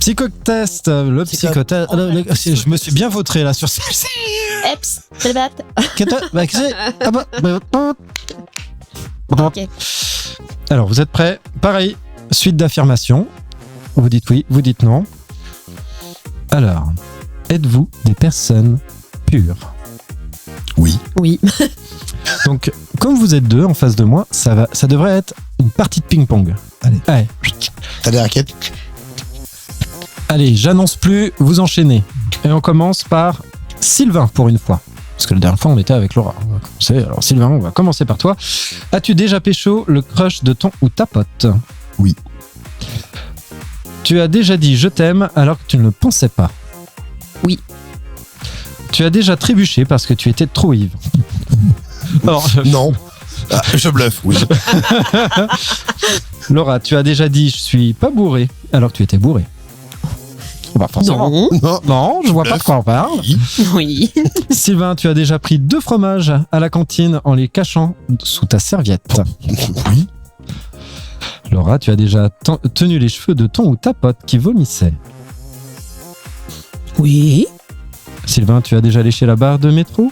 Psychotest, le psychotest. Je me suis bien vautré là sur celle-ci. Eps, c'est le bat. Ok. Alors, vous êtes prêts? Pareil, suite d'affirmations. Vous dites oui, vous dites non. Alors, êtes-vous des personnes pures? Oui. Oui. Donc, comme vous êtes deux en face de moi, ça devrait être une partie de ping-pong. Allez. T'as des raquettes? Allez, j'annonce plus, vous enchaînez. Et on commence par Sylvain pour une fois. Parce que la dernière fois, on était avec Laura. On va commencer. Alors, Sylvain, on va commencer par toi. As-tu déjà pécho le crush de ton ou ta pote? Oui. Tu as déjà dit je t'aime alors que tu ne le pensais pas? Oui. Tu as déjà trébuché parce que tu étais trop ivre? Alors, Non. Ah, je bluffe, oui. Laura, tu as déjà dit je suis pas bourré alors que tu étais bourré? Bah, forcément. Non. Non, je vois pas de quoi on parle. Oui. Sylvain, tu as déjà pris 2 fromages à la cantine en les cachant sous ta serviette? Oui. Laura, tu as déjà tenu les cheveux de ton ou ta pote qui vomissait? Oui. Sylvain, tu as déjà léché la barre de métro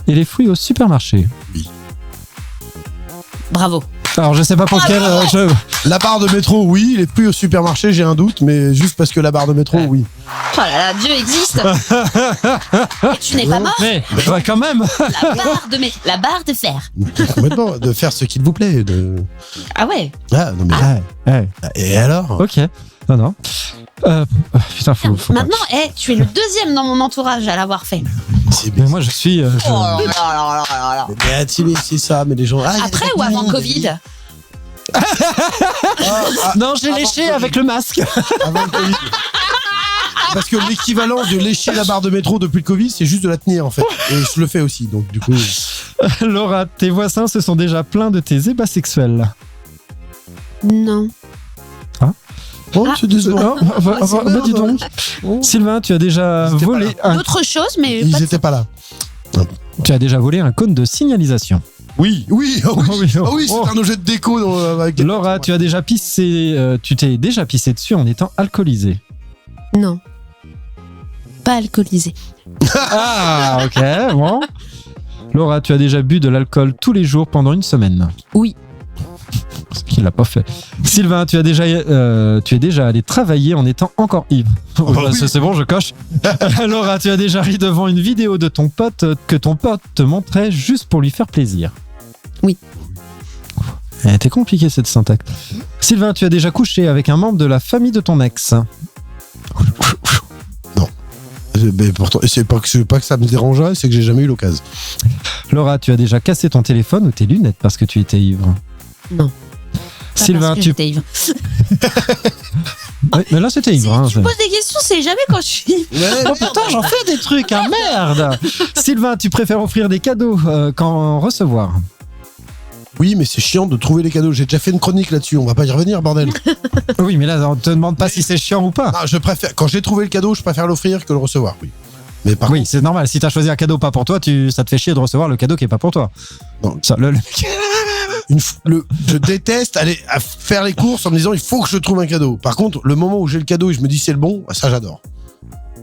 et les fruits au supermarché? Bravo. Alors, je sais pas pour quel jeu. La barre de métro, oui. Les fruits au supermarché, j'ai un doute, mais juste parce que la barre de métro, oui. Oh là là, Dieu existe. Et tu n'es pas mort. Mais ouais, quand même. La barre de fer. Complètement. De faire ce qu'il vous plaît. Ah ouais. Ah, non, mais. Ouais. Et alors? Ok. Non. Putain, faut Maintenant, tu es le deuxième dans mon entourage à l'avoir fait. Mais moi, je suis. Oh là là là là là. Mais a-t-il c'est ça? Mais les gens. Après ou avant Covid? Non, j'ai léché avec le masque. Avant le Covid. Parce que l'équivalent de lécher la barre de métro depuis le Covid, c'est juste de la tenir en fait. Et je le fais aussi, donc du coup. Laura, tes voisins se sont déjà plaints de tes ébats sexuels? Non. Oh, c'est décevant. Bah, dis donc. Sylvain, tu as déjà Ils étaient volé D'autres choses, mais Ils pas de étaient pas là. Tu as déjà volé un cône de signalisation? Oui, c'est un objet de déco. Avec... Laura, tu as déjà pissé, tu t'es déjà pissé dessus en étant alcoolisé? Non. Pas alcoolisé. Ah, ok, bon. Laura, tu as déjà bu de l'alcool tous les jours pendant une semaine? Oui. Ce qu'il l'a pas fait. Sylvain, tu es déjà allé travailler en étant encore ivre? C'est bon, je coche. Laura, tu as déjà ri devant une vidéo de ton pote que ton pote te montrait juste pour lui faire plaisir? Oui. Elle était compliquée cette syntaxe. Sylvain, tu as déjà couché avec un membre de la famille de ton ex? Non. Mais pourtant, c'est pas que ça me dérangerait, c'est que j'ai jamais eu l'occasion. Laura, tu as déjà cassé ton téléphone ou tes lunettes parce que tu étais ivre? Non. Sylvain, j'étais ivre. Oui, mais là c'était ivre. Tu poses des questions, c'est jamais quand je suis. Oh putain, j'en fais des trucs, hein, merde. Sylvain, tu préfères offrir des cadeaux qu'en recevoir? Oui, mais c'est chiant de trouver les cadeaux. J'ai déjà fait une chronique là-dessus, on va pas y revenir, bordel. Oui, mais là, on te demande pas si c'est chiant ou pas. Non, je préfère, quand j'ai trouvé le cadeau, je préfère l'offrir que le recevoir, oui. Mais par Oui, contre, c'est normal. Si t'as choisi un cadeau pas pour toi, ça te fait chier de recevoir le cadeau qui est pas pour toi. Non. Ça, je déteste aller à faire les courses en me disant il faut que je trouve un cadeau. Par contre, le moment où j'ai le cadeau et je me dis c'est le bon, ça j'adore.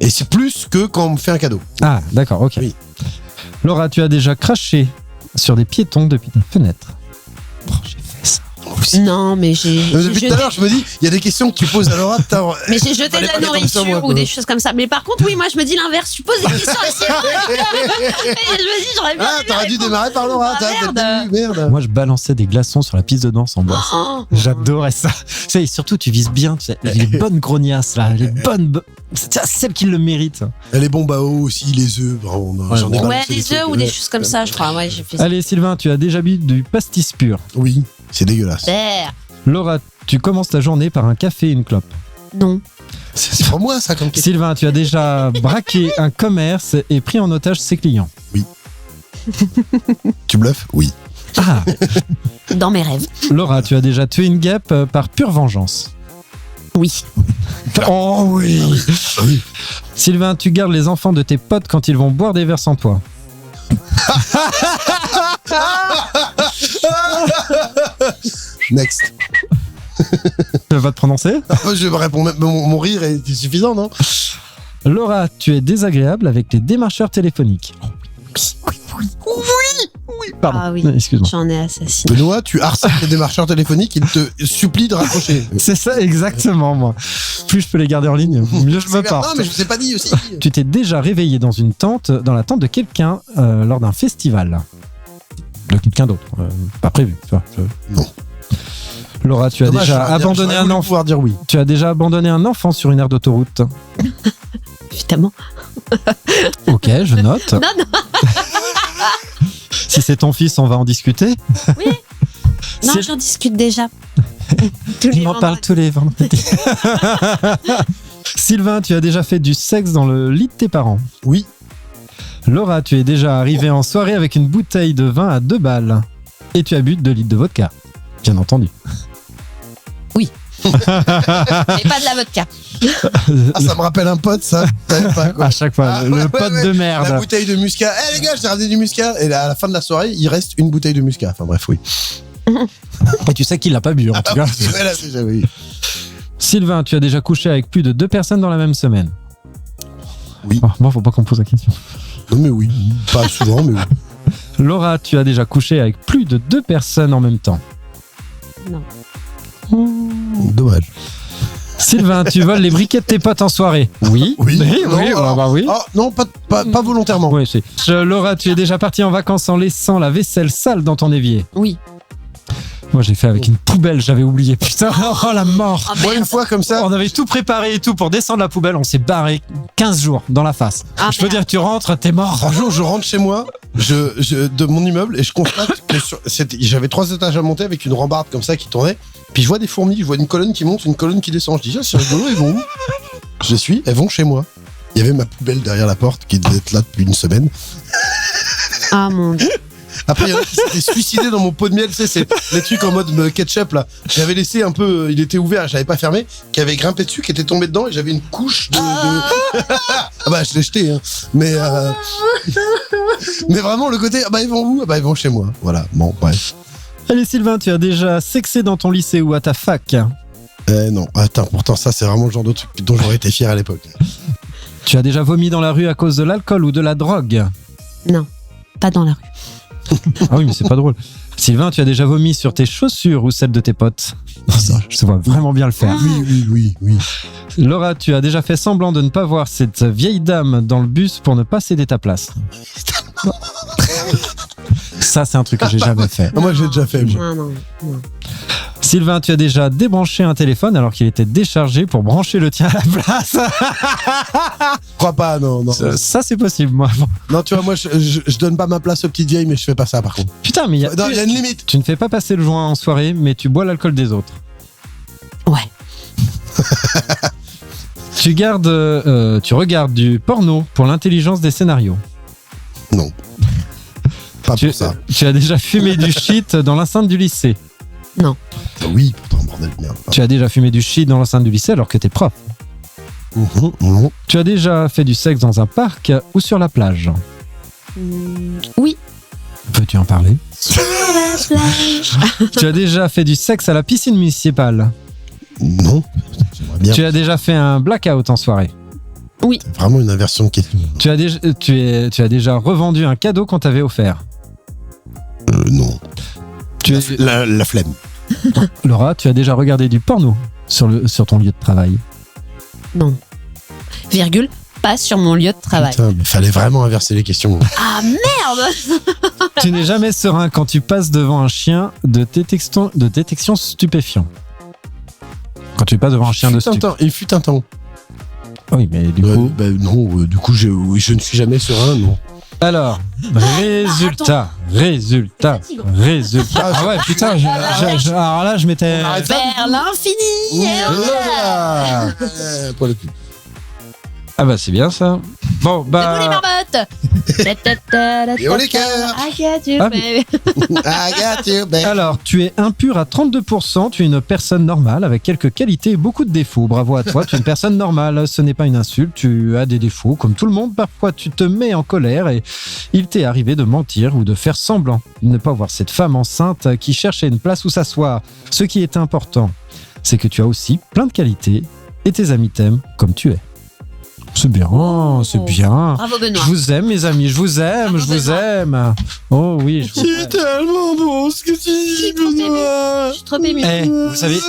Et c'est plus que quand on me fait un cadeau. Ah, d'accord, ok. Oui. Laura, tu as déjà craché sur des piétons depuis ta fenêtre? Oh, j'ai fait ça. Non, mais Depuis tout à l'heure, je me dis, il y a des questions que tu poses à Laura. Mais j'ai jeté de la nourriture ou des choses comme ça. Mais par contre, oui, moi je me dis l'inverse. Tu poses des questions assez et je me dis, j'aurais bien. T'aurais dû démarrer par Laura. Merde. Moi, je balançais des glaçons sur la piste de danse en bois. Oh. J'adorais ça. Et surtout, tu vises bien, tu sais, les bonnes grognasses, là, les bonnes. C'est celles qui le méritent. Les bombes à eau aussi, les œufs. J'en ai Ouais, balancé des œufs ou des choses comme ça, je crois. Ouais, j'ai fait ça. Allez, Sylvain, tu as déjà bu du pastis pur? Oui, c'est dégueulasse. Laura, tu commences ta journée par un café et une clope? Non. C'est pour moi ça comme question. Sylvain, tu as déjà braqué un commerce et pris en otage ses clients? Oui. Tu bluffes? Oui. Ah. Dans mes rêves. Laura, tu as déjà tué une guêpe par pure vengeance? Oui. Oh oui. Oui. Sylvain, tu gardes les enfants de tes potes quand ils vont boire des verres sans toi? Next. peux pas te prononcer. Je réponds même, mon rire est suffisant, non? Laura, tu es désagréable avec les démarcheurs téléphoniques. Oui. Pardon. Ah oui, excuse-moi. j'en ai assassiné. Benoît, tu harcèles les démarcheurs téléphoniques, ils te supplient de raccrocher. C'est ça exactement, moi. Plus je peux les garder en ligne, mieux je me porte. Non, mais je vous ai pas dit aussi. Tu t'es déjà réveillé dans la tente de quelqu'un lors d'un festival. De quelqu'un d'autre. Pas prévu, tu vois. Non. Laura, tu as Dommage, déjà abandonné un enfant. pouvoir dire oui. Tu as déjà abandonné un enfant sur une aire d'autoroute. Évidemment. Ok, je note. Non. Si c'est ton fils, on va en discuter. Oui. Non, j'en discute déjà. Il m'en parle tous les vendredis. Sylvain, tu as déjà fait du sexe dans le lit de tes parents. Oui. Laura, tu es déjà arrivé en soirée avec une bouteille de vin à 2 balles. Et tu as bu 2 litres de vodka. Bien entendu. Oui. Et pas de la vodka. Ah, ça me rappelle un pote, ça. Pas, quoi. À chaque fois, le pote de merde. La bouteille de muscat. Eh les gars, j'ai ramené du muscat. Et là, à la fin de la soirée, il reste une bouteille de muscat. Enfin bref, oui. Et tu sais qu'il l'a pas bu, en tout cas. Oui. Sylvain, tu as déjà couché avec plus de 2 personnes dans la même semaine. Oui. Oh, moi, faut pas qu'on me pose la question. Non, mais oui. Pas souvent, mais oui. Laura, tu as déjà couché avec plus de 2 personnes en même temps. Non. Dommage. Sylvain, tu voles les briquets de tes potes en soirée. Oui. Oui. Oui. Oh, non, pas volontairement. Oui, c'est. Laura, tu es déjà partie en vacances en laissant la vaisselle sale dans ton évier. Oui. Moi, j'ai fait avec une poubelle, j'avais oublié. Putain, oh la mort. Oh, Moi, une fois comme ça. On avait tout préparé et tout pour descendre la poubelle. On s'est barré 15 jours dans la face. Ah, je peux dire, tu rentres, t'es mort. Un jour, je rentre chez moi de mon immeuble et je constate que j'avais 3 étages à monter avec une rambarde comme ça qui tournait. Puis je vois des fourmis, je vois une colonne qui monte, une colonne qui descend. Je dis, ah, c'est rigolo, elles vont où? Je suis, elles vont chez moi. Il y avait ma poubelle derrière la porte qui devait être là depuis une semaine. Ah mon Dieu. Après, il y en a qui s'étaient suicidés dans mon pot de miel, tu sais, c'est les trucs en mode ketchup là. J'avais laissé un peu, il était ouvert, j'avais pas fermé, qui avait grimpé dessus, qui était tombé dedans et j'avais une couche de. Ah bah, je l'ai jeté, hein. Mais vraiment, le côté, ah bah, ils vont où? Ah bah, ils vont chez moi. Voilà, bon, bref. Allez, Sylvain, tu as déjà sexé dans ton lycée ou à ta fac? Non, attends, pourtant, ça, c'est vraiment le genre de truc dont j'aurais été fier à l'époque. Tu as déjà vomi dans la rue à cause de l'alcool ou de la drogue? Non, pas dans la rue. Ah oui, mais c'est pas drôle. Sylvain, tu as déjà vomi sur tes chaussures ou celles de tes potes? Ça, je te vois vraiment bien le faire. Oui. Laura, tu as déjà fait semblant de ne pas voir cette vieille dame dans le bus pour ne pas céder ta place? Ça, c'est un truc que j'ai jamais fait. Ah, moi, j'ai déjà fait. Non. Sylvain, tu as déjà débranché un téléphone alors qu'il était déchargé pour brancher le tien à la place? Je crois pas, non. Ça, c'est possible, moi. Non, tu vois, moi, je donne pas ma place aux petites vieilles, mais je fais pas ça, par contre. Putain, mais il y a une limite. Tu ne fais pas passer le joint en soirée, mais tu bois l'alcool des autres. Ouais. Tu regardes du porno pour l'intelligence des scénarios. Non. Pas pour ça. Tu as déjà fumé du shit dans l'enceinte du lycée? Non. Oui, pourtant, bordel de merde. Tu as déjà fumé du shit dans l'enceinte du lycée alors que t'es prof? Non. Tu as déjà fait du sexe dans un parc ou sur la plage? Oui. Peux-tu en parler? Sur la plage. Tu as déjà fait du sexe à la piscine municipale? Non. J'aimerais bien. Tu as déjà fait un blackout en soirée? Oui. C'est vraiment une inversion de question. Tu as déjà revendu un cadeau qu'on t'avait offert? Non. La flemme. Laura, tu as déjà regardé du porno sur ton lieu de travail? Non. Virgule, pas sur mon lieu de travail. Putain, mais fallait vraiment inverser les questions. Ah merde. Tu n'es jamais serein quand tu passes devant un chien de détection stupéfiant. Quand tu passes devant un chien de stupéfiant. Il fut un temps. Oui, mais du coup... non, du coup, je ne suis jamais serein, non. Alors, résultat. Ah ouais, putain, alors là, je m'étais... Vers l'infini. Pour le coup. Ah bah, c'est bien ça. Bon, bah... Debout les marmottes. Et oh les cœurs. I got you, Ah, baby. I got you, babe. Alors, tu es impur à 32%, tu es une personne normale avec quelques qualités et beaucoup de défauts. Bravo à toi, tu es une personne normale, ce n'est pas une insulte, tu as des défauts comme tout le monde. Parfois, tu te mets en colère et il t'est arrivé de mentir ou de faire semblant de ne pas voir cette femme enceinte qui cherchait une place où s'asseoir. Ce qui est important. c'est que tu as aussi plein de qualités et tes amis t'aiment comme tu es. C'est bien, c'est bien. Bravo Benoît. Je vous aime, mes amis, je vous aime, Bravo, je vous aime. Oh oui, je vous aime. C'est tellement bon ce que tu dis, Benoît. Je suis trop émue. Eh, vous savez,